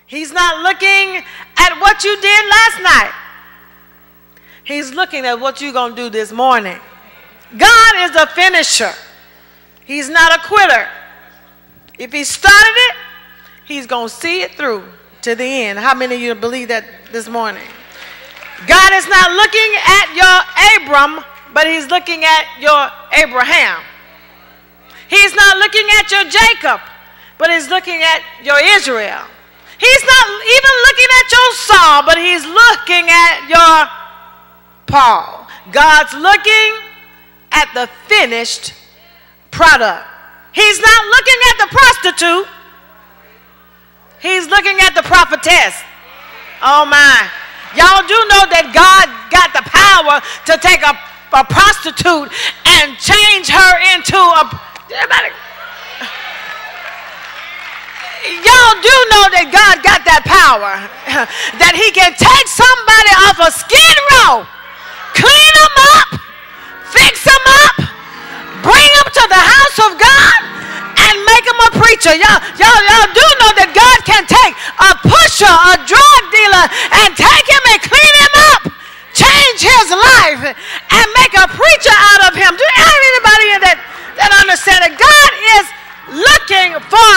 He's not looking at what you did last night. He's looking at what you're going to do this morning. God is a finisher. He's not a quitter. If he started it, he's going to see it through to the end. How many of you believe that this morning? God is not looking at your Abram, but he's looking at your Abraham. He's not looking at your Jacob, but he's looking at your Israel. He's not even looking at your Saul, but he's looking at your Paul. God's looking at the finished product. He's not looking at the prostitute. He's looking at the prophetess. Oh my. Y'all do know that God got the power to take a prostitute and change her into a... Y'all do know that God got that power. That he can take somebody off a skid row, clean them up, fix them up, bring them to the house of God, and make him a preacher. Y'all do know that God can take a pusher, a drug dealer, and take him and clean him up, change his life, and make a preacher out of him. Do you have anybody in that understand that God is looking for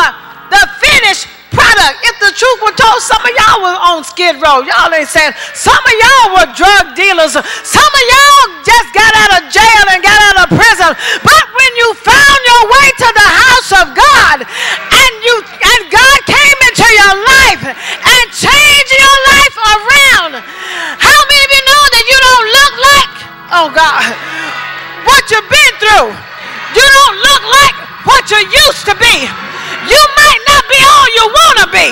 the finished product? If the truth were told, some of y'all were on skid row. Y'all ain't saying. Some of y'all were drug dealers. Some of y'all just got out of jail and got out of prison. But when you found your way to the house of God and God came into your life and changed your life around, how many of you know that you don't look like, oh God, what you've been through? You don't look like what you used to be. You might not be all you want to be,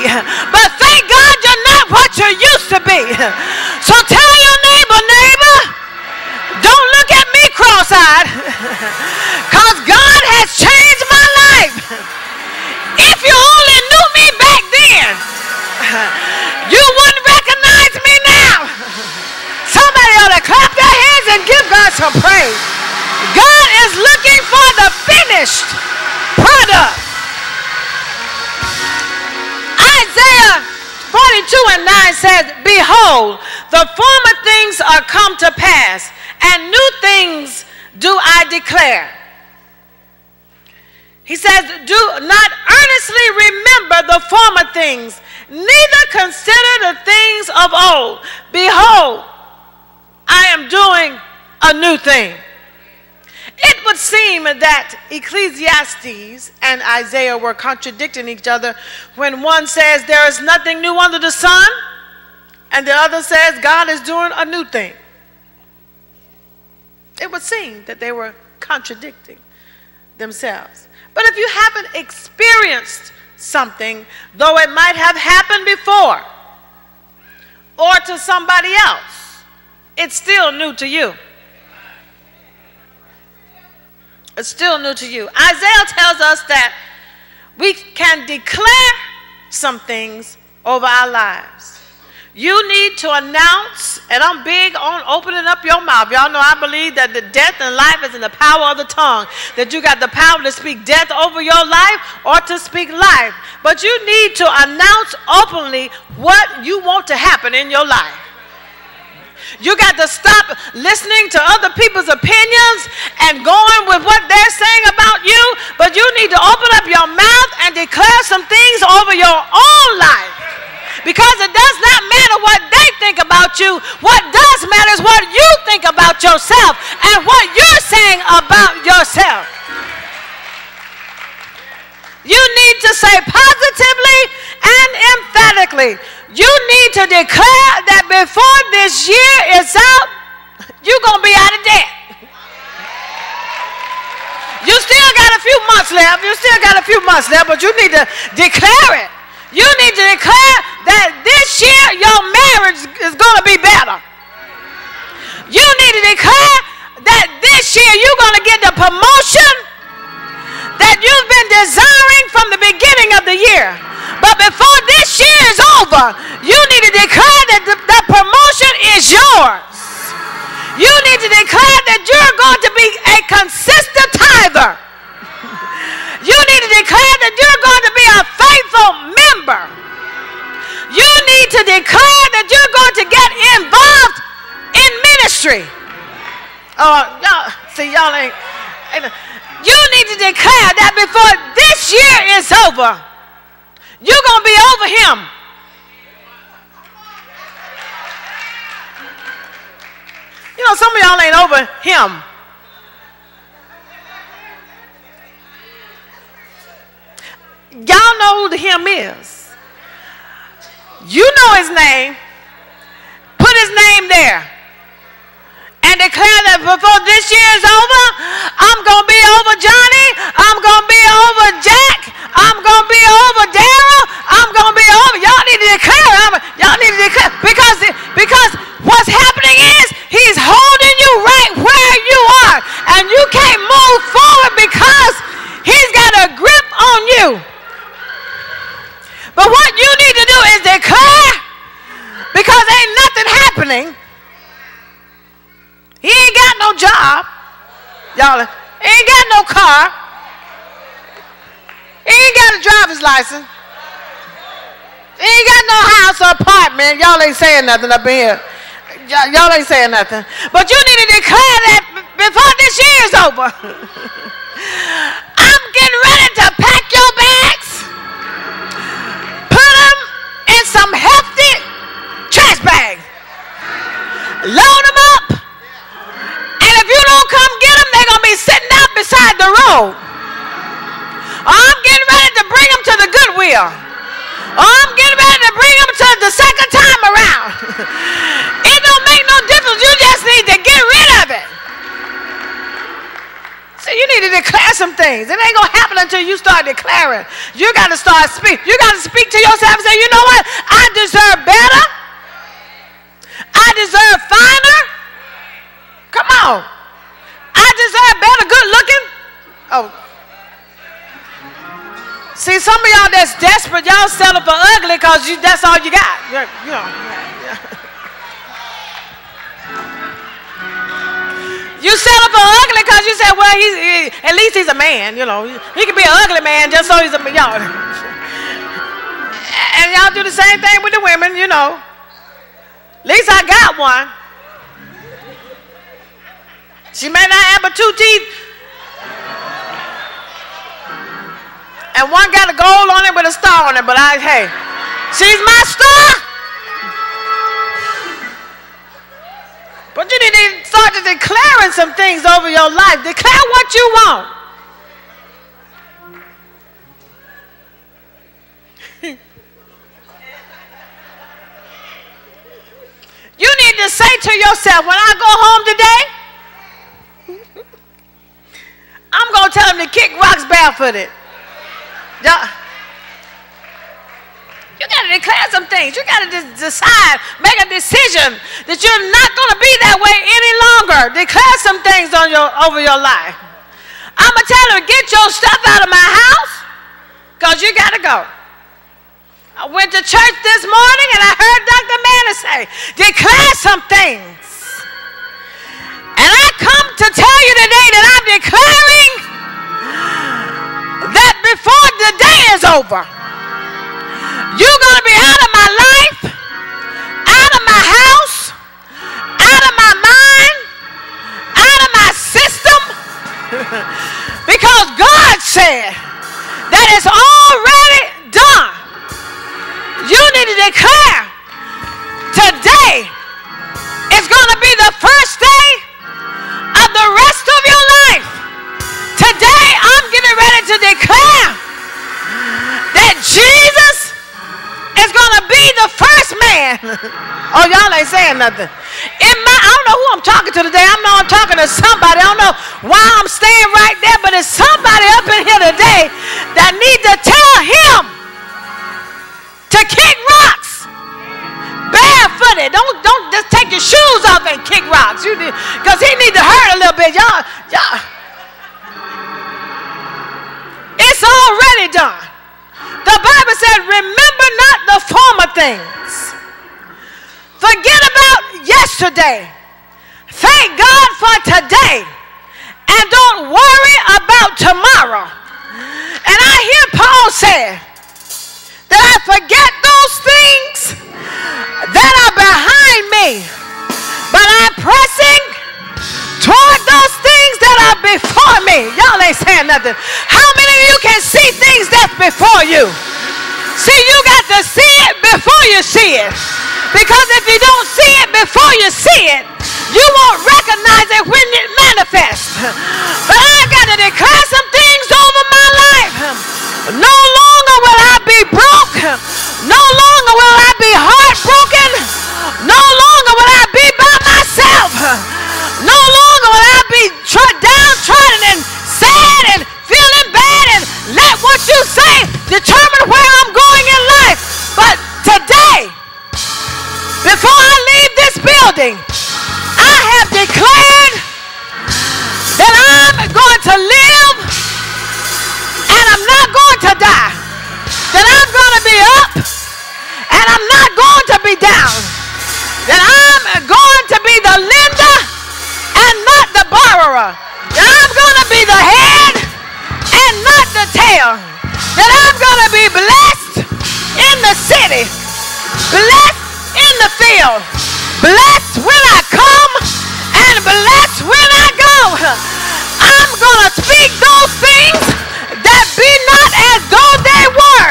but thank God you're not what you used to be. So tell your neighbor, don't look at me cross-eyed, because God has changed my life. If you only knew me back then, you wouldn't recognize me now. Somebody ought to clap their hands and give God some praise. God is looking for the finished product. Isaiah 42:9 says, behold, the former things are come to pass, and new things do I declare. He says, do not earnestly remember the former things, neither consider the things of old. Behold, I am doing a new thing. It would seem that Ecclesiastes and Isaiah were contradicting each other when one says there is nothing new under the sun and the other says God is doing a new thing. It would seem that they were contradicting themselves. But if you haven't experienced something, though it might have happened before or to somebody else, it's still new to you. It's still new to you. Isaiah tells us that we can declare some things over our lives. You need to announce, and I'm big on opening up your mouth. Y'all know I believe that the death and life is in the power of the tongue. That you got the power to speak death over your life or to speak life. But you need to announce openly what you want to happen in your life. You got to stop listening to other people's opinions and going with what they're saying about you, but you need to open up your mouth and declare some things over your own life. Because it does not matter what they think about you. What does matter is what you think about yourself and what you're saying about yourself. You need to say positively and emphatically. You need to declare that before this year is out, you're going to be out of debt. You still got a few months left. You still got a few months left, but you need to declare it. You need to declare that this year your marriage is going to be better. You need to declare that this year you're going to get the promotion that you've been desiring from the beginning of the year. But before this year is over, you need to declare that the promotion is yours. You need to declare that you're going to be a consistent tither. You need to declare that you're going to be a faithful member. You need to declare that you're going to get involved in ministry. Oh, y'all, see, y'all ain't. You need to declare that before this year is over, you're going to be over him. You know, some of y'all ain't over him. Y'all know who the him is. You know his name. Put his name there. And declare that before this year is over, I'm going to be over Johnny. I'm going to be over Jack. I'm going to be over Daryl. I'm going to be over. Y'all need to declare. Y'all need to declare. Because what's happening is he's holding you right where you are. And you can't move forward because he's got a grip on you. But what you need to do is declare, because ain't nothing happening. He ain't got no job. Y'all, he ain't got no car. He ain't got a driver's license. He ain't got no house or apartment. Y'all ain't saying nothing up in here. Y'all ain't saying nothing. But you need to declare that before this year is over. I'm getting ready to pack your bags. Put them in some hefty trash bags. Load them up. And if you don't come get them, they're going to be sitting out beside the road. I'm getting ready to bring them to the Goodwill. I'm getting ready to bring them to the second time around. It don't make no difference. You just need to get rid of it. So you need to declare some things. It ain't going to happen until you start declaring. You got to start speaking. You got to speak to yourself and say, you know what? I deserve better. I deserve finer. Come on. I deserve better, good looking. Oh. See, some of y'all that's desperate, y'all settle for ugly because that's all you got. You know. You settle for ugly because you say, well, at least he's a man, you know. He can be an ugly man just so he's a man. Y'all. And y'all do the same thing with the women, you know. At least I got one. She may not have but 2 teeth. And one got a gold on it with a star on it, but hey, she's my star. But you need to start to declaring some things over your life. Declare what you want. You need to say to yourself, when I go home today, I'm going to tell him to kick rocks barefooted. You got to declare some things. You got to decide, make a decision that you're not going to be that way any longer. Declare some things on over your life. I'm going to tell him, get your stuff out of my house because you got to go. I went to church this morning and I heard Dr. Manning say, declare some things. And I come to tell you today that I'm declaring that before the day is over, you're going to be out of my life, out of my house, out of my mind, out of my system, because God said that it's already done. You need to declare today is going to be the first day of the rest of your life. Today I'm getting ready to declare that Jesus is going to be the first man. Oh, y'all ain't saying nothing. I don't know who I'm talking to today. I know I'm talking to somebody. I don't know why I'm staying right there, but it's somebody up in here today that need to tell him to kick rocks barefooted. Don't just take your shoes off and kick rocks. Because he need to hurt a little bit. Y'all. It's already done. The Bible said, remember not the former things. Forget about yesterday. Thank God for today. And don't worry about tomorrow. And I hear Paul say that I forget those things to see it before you see it. Because if you don't see it before you see it, you won't recognize it when it manifests. But I got to declare some things over my life. No longer will I be broke. No longer will I be heartbroken. No longer will I be by myself. No longer will I be downtrodden and sad and feeling bad and let what you say determine where I'm going in life. But today, before I leave this building, I have declared that I'm going to live and I'm not going to die. That I'm going to be up and I'm not going to be down. That I'm going to be the lender and not the borrower. That I'm going to be the head and not the tail. That I'm going to be blessed in the city, blessed in the field, blessed when I come and blessed when I go. I'm going to speak those things that be not as though they were,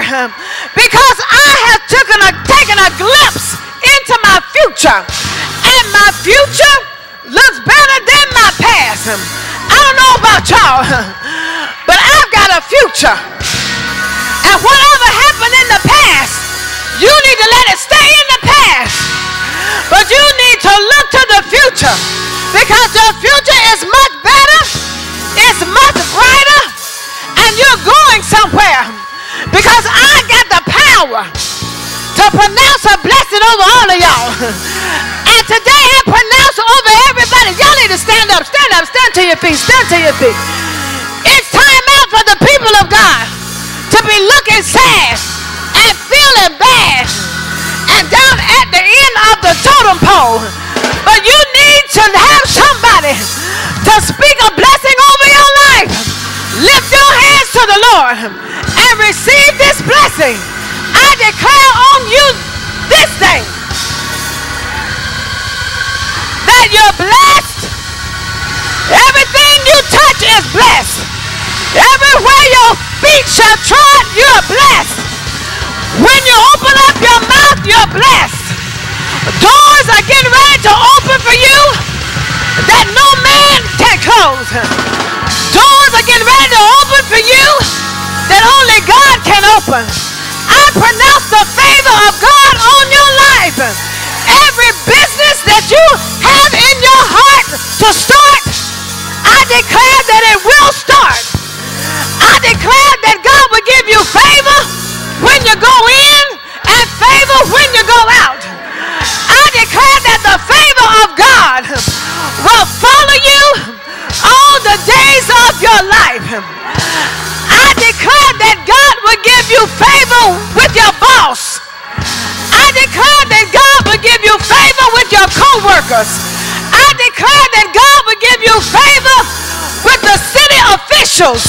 because I have taken a glimpse into my future, and my future looks better than my past. I don't know about y'all, but I've got a future, and whatever happened in the past, you need to let it stay in the past, but you need to look to the future, because the future is much better, it's much brighter, and you're going somewhere, because I got the power to pronounce a blessing over all of y'all. And today I pronounce over everybody. Y'all need to stand up, stand to your feet, stand to your feet. It's time out for the people of God to be looking sad and feeling bad and down at the end of the totem pole. But you need to have somebody to speak a blessing over your life. Lift your hands to the Lord and receive this blessing. I declare on you this day that you're blessed. Everything you touch is blessed. Everywhere your feet shall trod, you're blessed. When you open up your mouth, you're blessed. Doors are getting ready to open for you that no man can close. Doors are getting ready to open for you that only God can open. I pronounce the favor of God on your life. Every business that you have in your heart to start, I declare that it will start. I declare that God will give you favor when you go in and favor when you go out. I declare that the favor of God will follow you all the days of your life. I declare that God will give you favor with your boss. I declare that God will give you favor with your co-workers. I declare that God will give you favor with the city officials.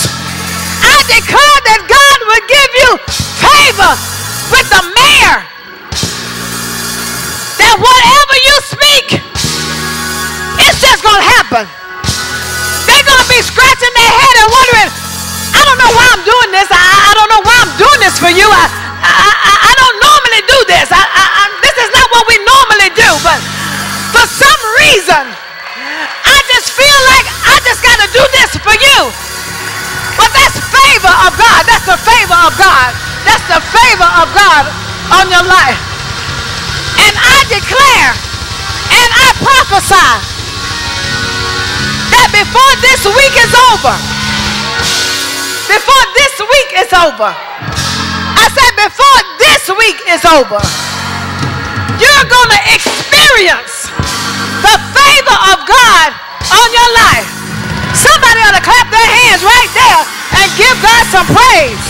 I declare that God will give you favor with the mayor. That whatever you speak, it's just going to happen. They're going to be scratching their head and wondering, I don't know why I'm doing this. I don't know why I'm doing this for you. I don't normally do this. This is not what we normally do. But for some reason, I just feel like I just got to do this for you. But that's favor of God. That's the favor of God. That's the favor of God on your life. And I declare and I prophesy that before this week is over, I said before this week is over, you're going to experience the favor of God on your life. Somebody ought to clap their hands right there and give God some praise.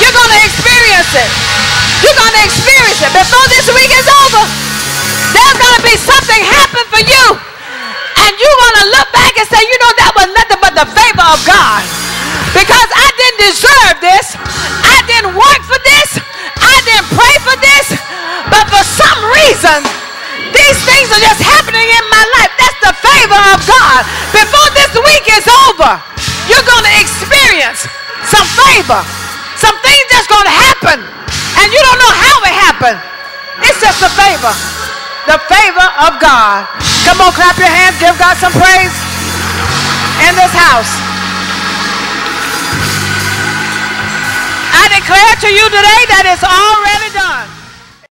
You're going to experience it. You're going to experience it. Before this week is over, there's going to be something happen for you. And you're going to look back and say, you know, that was nothing but the favor of God. Because I didn't deserve this. I didn't work for this. I didn't pray for this. But for some reason, these things are just happening in my life. That's the favor of God. Before this week is over, you're going to experience some favor Some things just going to happen, and you don't know how it happened. It's just a favor. The favor of God. Come on, clap your hands. Give God some praise in this house. I declare to you today that it's already done.